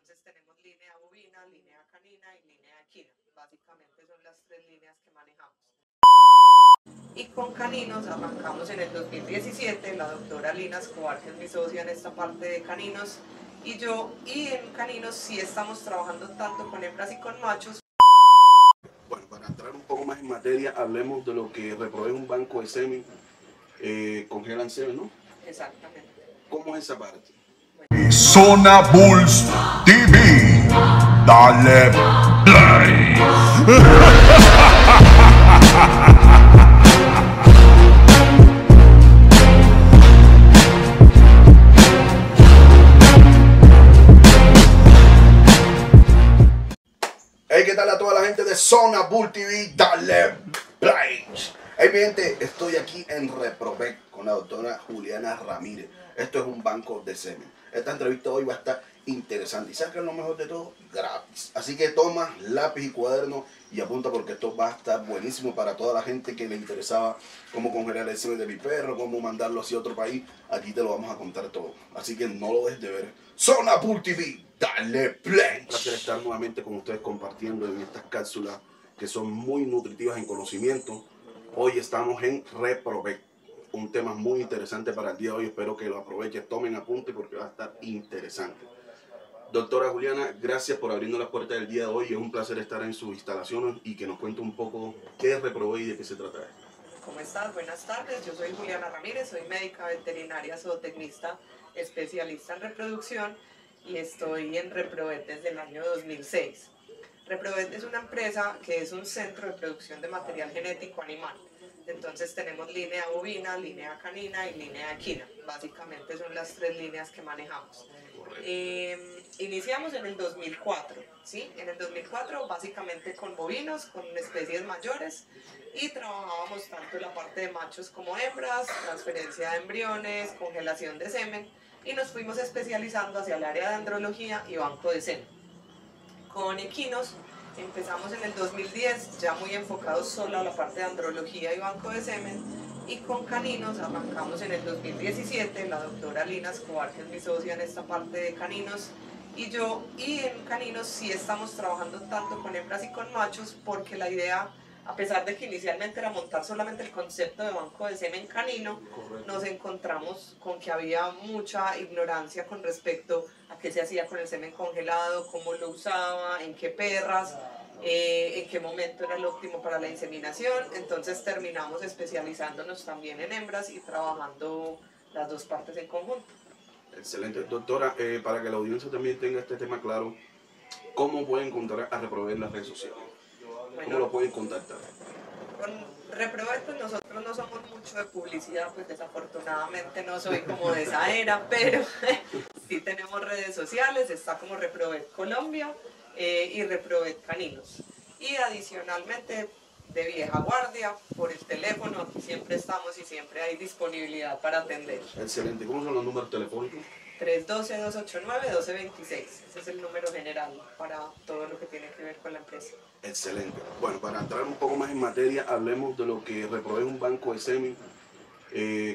Entonces tenemos línea bovina, línea canina y línea equina. Básicamente son las tres líneas que manejamos. Y con caninos arrancamos en el 2017, la doctora Lina Escobar, que es mi socia en esta parte de caninos, y yo, y en caninos sí estamos trabajando tanto con hembras y con machos. Bueno, para entrar un poco más en materia, hablemos de lo que reprovee un banco de semen, congelan semen, ¿no? Exactamente. ¿Cómo es esa parte? Zona Bulls TV, dale play. Hey, ¿qué tal a toda la gente de Zona Bull TV? Dale play. Hey, mi gente, estoy aquí en Reprovec con la doctora Juliana Ramírez. Esto es un banco de semen. Esta entrevista hoy va a estar interesante y saca lo mejor de todo gratis. Así que toma lápiz y cuaderno y apunta porque esto va a estar buenísimo para toda la gente que le interesaba cómo congelar el semen de mi perro, cómo mandarlo hacia otro país. Aquí te lo vamos a contar todo. Así que no lo dejes de ver. Zona Bull TV, dale play. Un placer estar nuevamente con ustedes compartiendo en estas cápsulas que son muy nutritivas en conocimiento. Hoy estamos en Reprovec, un tema muy interesante para el día de hoy. Espero que lo aprovechen, tomen apunte porque va a estar interesante. Doctora Juliana, gracias por abrirnos las puertas del día de hoy. Es un placer estar en sus instalaciones y que nos cuente un poco qué es Reprovec y de qué se trata esto. ¿Cómo estás? Buenas tardes. Yo soy Juliana Ramírez, soy médica veterinaria zootecnista, especialista en reproducción y estoy en Reprovec desde el año 2006. Reprovec es una empresa que es un centro de producción de material genético animal. Entonces tenemos línea bovina, línea canina y línea equina. Básicamente son las tres líneas que manejamos. Iniciamos en el 2004, ¿sí? En el 2004 básicamente con bovinos, con especies mayores y trabajábamos tanto la parte de machos como hembras, transferencia de embriones, congelación de semen y nos fuimos especializando hacia el área de andrología y banco de semen. Con equinos empezamos en el 2010, ya muy enfocados solo a la parte de andrología y banco de semen, y con caninos arrancamos en el 2017, la doctora Lina Escobar, que es mi socia en esta parte de caninos, y yo, y en caninos sí estamos trabajando tanto con hembras y con machos, porque la idea, a pesar de que inicialmente era montar solamente el concepto de banco de semen canino, nos encontramos con que había mucha ignorancia con respecto a qué se hacía con el semen congelado, cómo lo usaba, en qué perras, en qué momento era el óptimo para la inseminación. Entonces terminamos especializándonos también en hembras y trabajando las dos partes en conjunto. Excelente. Doctora, para que la audiencia también tenga este tema claro, ¿cómo pueden encontrar a Reprovec en las redes sociales? ¿Cómo lo pueden contactar? Con Reprovec pues nosotros no somos mucho de publicidad, pues desafortunadamente no soy como de esa era, pero sí tenemos redes sociales, está como Reprovec Colombia y Reprovec Caninos. Y adicionalmente de vieja guardia, por el teléfono, aquí siempre estamos y siempre hay disponibilidad para atender. Excelente. ¿Cómo son los números telefónicos? 312-289-1226. Ese es el número general para todo lo que tiene que ver con la empresa. Excelente. Bueno, para entrar un poco más en materia, hablemos de lo que reprovee un banco de semen,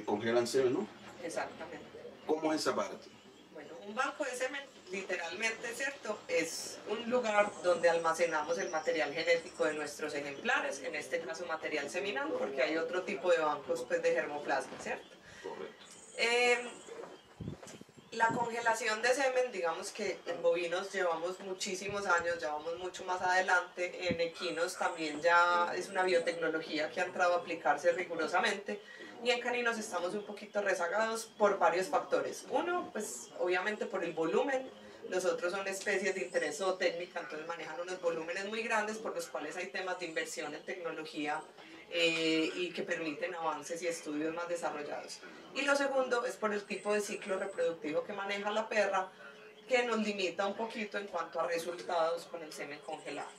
congelan semen, ¿no? Exactamente. ¿Cómo es esa parte? Bueno, un banco de semen, literalmente, ¿cierto? Es un lugar donde almacenamos el material genético de nuestros ejemplares, en este caso material seminal, porque hay otro tipo de bancos pues, de germoplasma, ¿cierto? Correcto. La congelación de semen, digamos que en bovinos llevamos muchísimos años, ya vamos mucho más adelante, en equinos también ya es una biotecnología que ha entrado a aplicarse rigurosamente, y en caninos estamos un poquito rezagados por varios factores. Uno, pues obviamente por el volumen, los otros son especies de interés zootécnica, entonces manejan unos volúmenes muy grandes por los cuales hay temas de inversión en tecnología y que permiten avances y estudios más desarrollados. Y lo segundo es por el tipo de ciclo reproductivo que maneja la perra, que nos limita un poquito en cuanto a resultados con el semen congelado.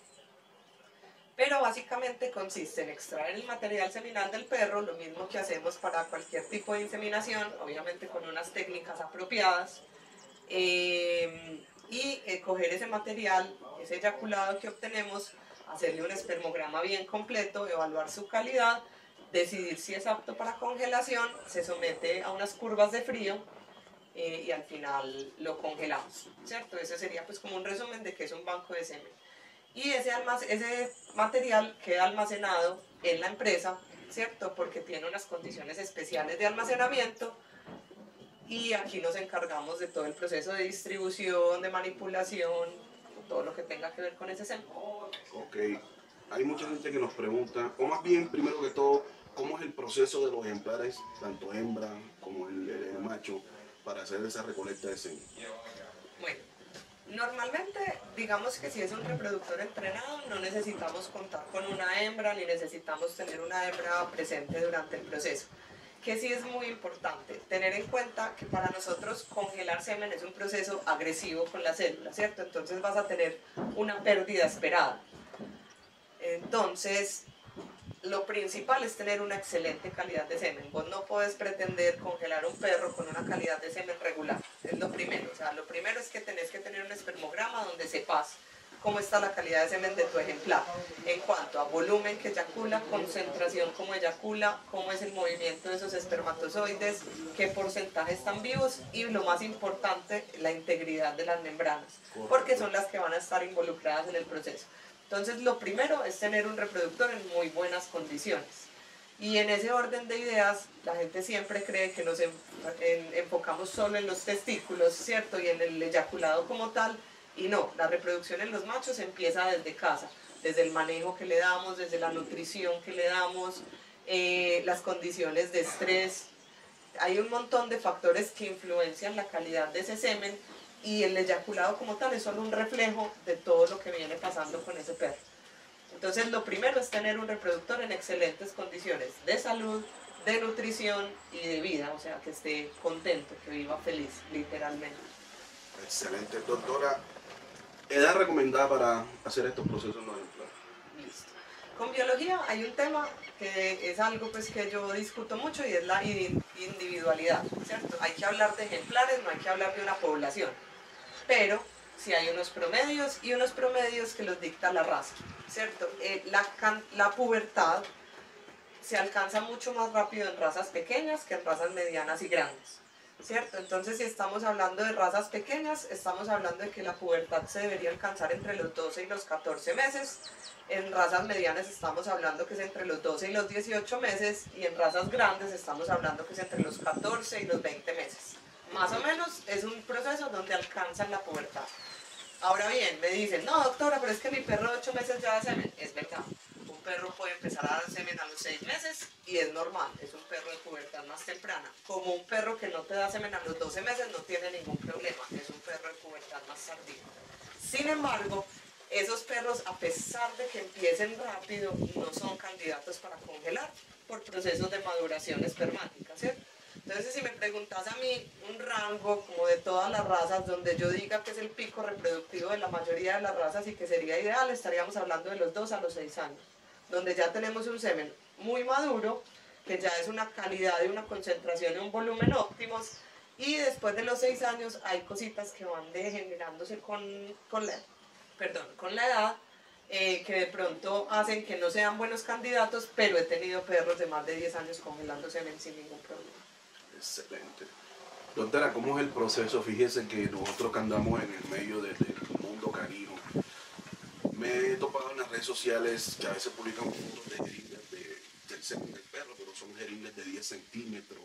Pero básicamente consiste en extraer el material seminal del perro, lo mismo que hacemos para cualquier tipo de inseminación, obviamente con unas técnicas apropiadas, y coger ese material, ese eyaculado que obtenemos, hacerle un espermograma bien completo, evaluar su calidad, decidir si es apto para congelación, se somete a unas curvas de frío, y al final lo congelamos, ¿cierto? Ese sería pues como un resumen de qué es un banco de semen. Y ese material queda almacenado en la empresa, ¿cierto? Porque tiene unas condiciones especiales de almacenamiento y aquí nos encargamos de todo el proceso de distribución, de manipulación, todo lo que tenga que ver con ese semen. Ok, hay mucha gente que nos pregunta, o más bien, primero que todo, ¿cómo es el proceso de los ejemplares, tanto hembra como el macho, para hacer esa recolecta de semen? Bueno, normalmente, digamos que si es un reproductor entrenado, no necesitamos contar con una hembra ni necesitamos tener una hembra presente durante el proceso. Que sí es muy importante tener en cuenta que para nosotros congelar semen es un proceso agresivo con la célula, ¿cierto? Entonces vas a tener una pérdida esperada. Entonces, lo principal es tener una excelente calidad de semen. Vos no podés pretender congelar un perro con una calidad de semen regular. Es lo primero. O sea, lo primero es que tenés que tener un espermograma donde sepas cómo está la calidad de semen de tu ejemplar. En cuanto a volumen que eyacula, concentración como eyacula, cómo es el movimiento de esos espermatozoides, qué porcentaje están vivos y lo más importante, la integridad de las membranas. Porque son las que van a estar involucradas en el proceso. Entonces, lo primero es tener un reproductor en muy buenas condiciones. Y en ese orden de ideas, la gente siempre cree que nos enfocamos solo en los testículos, ¿cierto? Y en el eyaculado como tal. Y no, la reproducción en los machos empieza desde casa, desde el manejo que le damos, desde la nutrición que le damos, las condiciones de estrés. Hay un montón de factores que influencian la calidad de ese semen y el eyaculado como tal es solo un reflejo de todo lo que viene pasando con ese perro. Entonces lo primero es tener un reproductor en excelentes condiciones de salud, de nutrición y de vida, o sea, que esté contento, que viva feliz, literalmente. Excelente, doctora. ¿Edad recomendada para hacer estos procesos en los ejemplares? Listo. Con biología hay un tema que es algo pues que yo discuto mucho y es la individualidad, ¿cierto? Hay que hablar de ejemplares, no hay que hablar de una población, pero sí hay unos promedios y unos promedios que los dicta la raza, ¿cierto? La pubertad se alcanza mucho más rápido en razas pequeñas que en razas medianas y grandes, ¿cierto? Entonces, si estamos hablando de razas pequeñas, estamos hablando de que la pubertad se debería alcanzar entre los 12 y los 14 meses. En razas medianas estamos hablando que es entre los 12 y los 18 meses y en razas grandes estamos hablando que es entre los 14 y los 20 meses. Más o menos es un proceso donde alcanzan la pubertad. Ahora bien, me dicen, no doctora, pero es que mi perro de 8 meses ya da semen. Es verdad, un perro puede empezar a dar semen a los 6 meses y es normal, es un perro de pubertad más temprana. Como un perro que no te da semen a los 12 meses no tiene ningún problema, es un perro de pubertad más tardío. Sin embargo, esos perros, a pesar de que empiecen rápido, no son candidatos para congelar por procesos de maduración espermática, ¿cierto? Entonces, si me preguntas a mí un rango como de todas las razas donde yo diga que es el pico reproductivo de la mayoría de las razas y que sería ideal, estaríamos hablando de los 2 a los 6 años, donde ya tenemos un semen muy maduro, que ya es una calidad y una concentración y un volumen óptimos, y después de los 6 años hay cositas que van degenerándose con la edad, que de pronto hacen que no sean buenos candidatos, pero he tenido perros de más de 10 años congelando semen sin ningún problema. Excelente. Doctora, ¿cómo es el proceso? Fíjese que nosotros que andamos en el medio del mundo canino, me he topado en las redes sociales que a veces publican fotos de jeringas del semen del perro, pero son jeringas de 10 centímetros.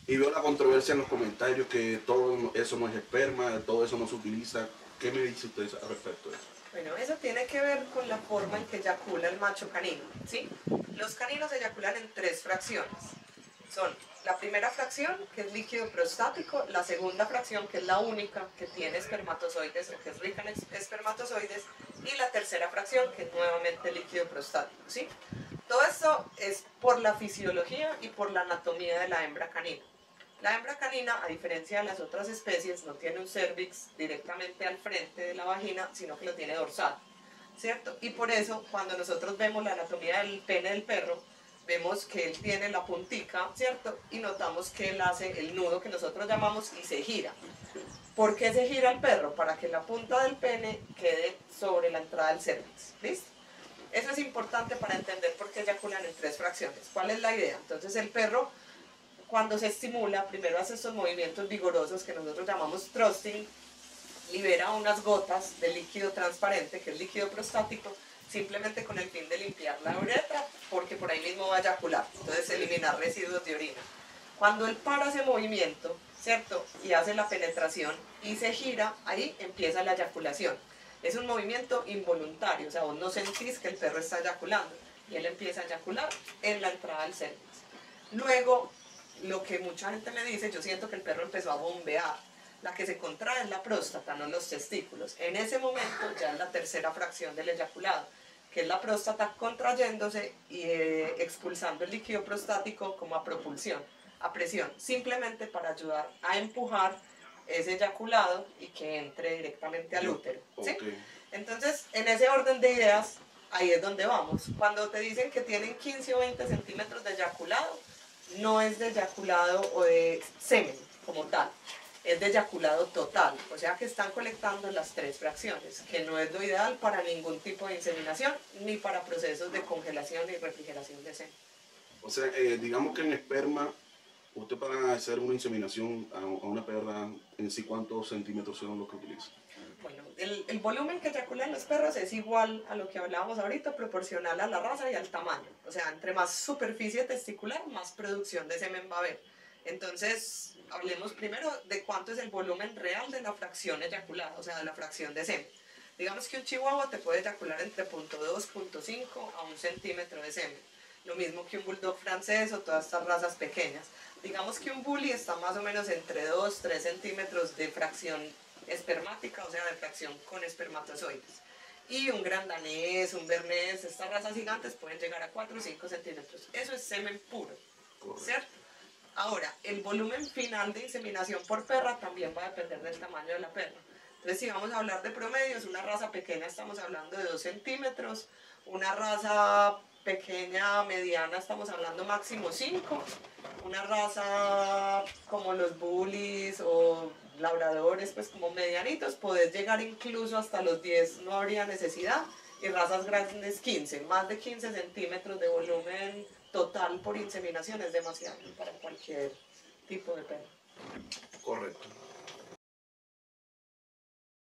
Y veo la controversia en los comentarios que todo eso no es esperma, todo eso no se utiliza. ¿Qué me dice usted al respecto de eso? Bueno, eso tiene que ver con la forma en que eyacula el macho canino, ¿sí? Los caninos eyaculan en 3 fracciones. Son la primera fracción, que es líquido prostático, la segunda fracción, que es la única que tiene espermatozoides o que es rica en espermatozoides, y la tercera fracción, que es nuevamente líquido prostático, ¿sí? Todo esto es por la fisiología y por la anatomía de la hembra canina. La hembra canina, a diferencia de las otras especies, no tiene un cérvix directamente al frente de la vagina, sino que lo tiene dorsal, ¿cierto? Y por eso, cuando nosotros vemos la anatomía del pene del perro, vemos que él tiene la puntica, ¿cierto? Y notamos que él hace el nudo que nosotros llamamos y se gira. ¿Por qué se gira el perro? Para que la punta del pene quede sobre la entrada del cérvix, ¿listo? Eso es importante para entender por qué eyaculan en 3 fracciones. ¿Cuál es la idea? Entonces el perro, cuando se estimula, primero hace estos movimientos vigorosos que nosotros llamamos thrusting, libera unas gotas de líquido transparente, que es líquido prostático, simplemente con el fin de limpiar la uretra, porque por ahí mismo va a eyacular, entonces eliminar residuos de orina. Cuando él para ese movimiento, ¿cierto? Y hace la penetración y se gira, ahí empieza la eyaculación. Es un movimiento involuntario, o sea, vos no sentís que el perro está eyaculando, y él empieza a eyacular en la entrada del cervix. Luego, lo que mucha gente me dice, yo siento que el perro empezó a bombear. La que se contrae es la próstata, no los testículos. En ese momento ya es la tercera fracción del eyaculado, que es la próstata contrayéndose y expulsando el líquido prostático como a propulsión, a presión, simplemente para ayudar a empujar ese eyaculado y que entre directamente al útero, ¿sí? Entonces, en ese orden de ideas, ahí es donde vamos. Cuando te dicen que tienen 15 o 20 centímetros de eyaculado, no es de eyaculado o de semen como tal, es de eyaculado total, o sea que están colectando las tres fracciones, que no es lo ideal para ningún tipo de inseminación, ni para procesos de congelación y refrigeración de semen. O sea, digamos que en esperma, usted para hacer una inseminación a una perra, en sí, ¿cuántos centímetros son los que utiliza? Bueno, el volumen que eyaculan los perros es igual a lo que hablábamos ahorita, proporcional a la raza y al tamaño. O sea, entre más superficie testicular, más producción de semen va a haber. Entonces, hablemos primero de cuánto es el volumen real de la fracción eyaculada, o sea, de la fracción de semen. Digamos que un chihuahua te puede eyacular entre 0.2, 0.5 a 1 centímetro de semen. Lo mismo que un bulldog francés o todas estas razas pequeñas. Digamos que un bully está más o menos entre 2, 3 centímetros de fracción espermática, o sea, de fracción con espermatozoides. Y un gran danés, un bernés, estas razas gigantes pueden llegar a 4 o 5 centímetros. Eso es semen puro, ¿cierto? Ahora, el volumen final de inseminación por perra también va a depender del tamaño de la perra. Entonces, si vamos a hablar de promedios, una raza pequeña estamos hablando de 2 centímetros, una raza pequeña, mediana, estamos hablando máximo 5, una raza como los bullies o labradores, pues como medianitos, podés llegar incluso hasta los 10, no habría necesidad, y razas grandes 15, más de 15 centímetros de volumen total por inseminación es demasiado para cualquier tipo de perro. Correcto.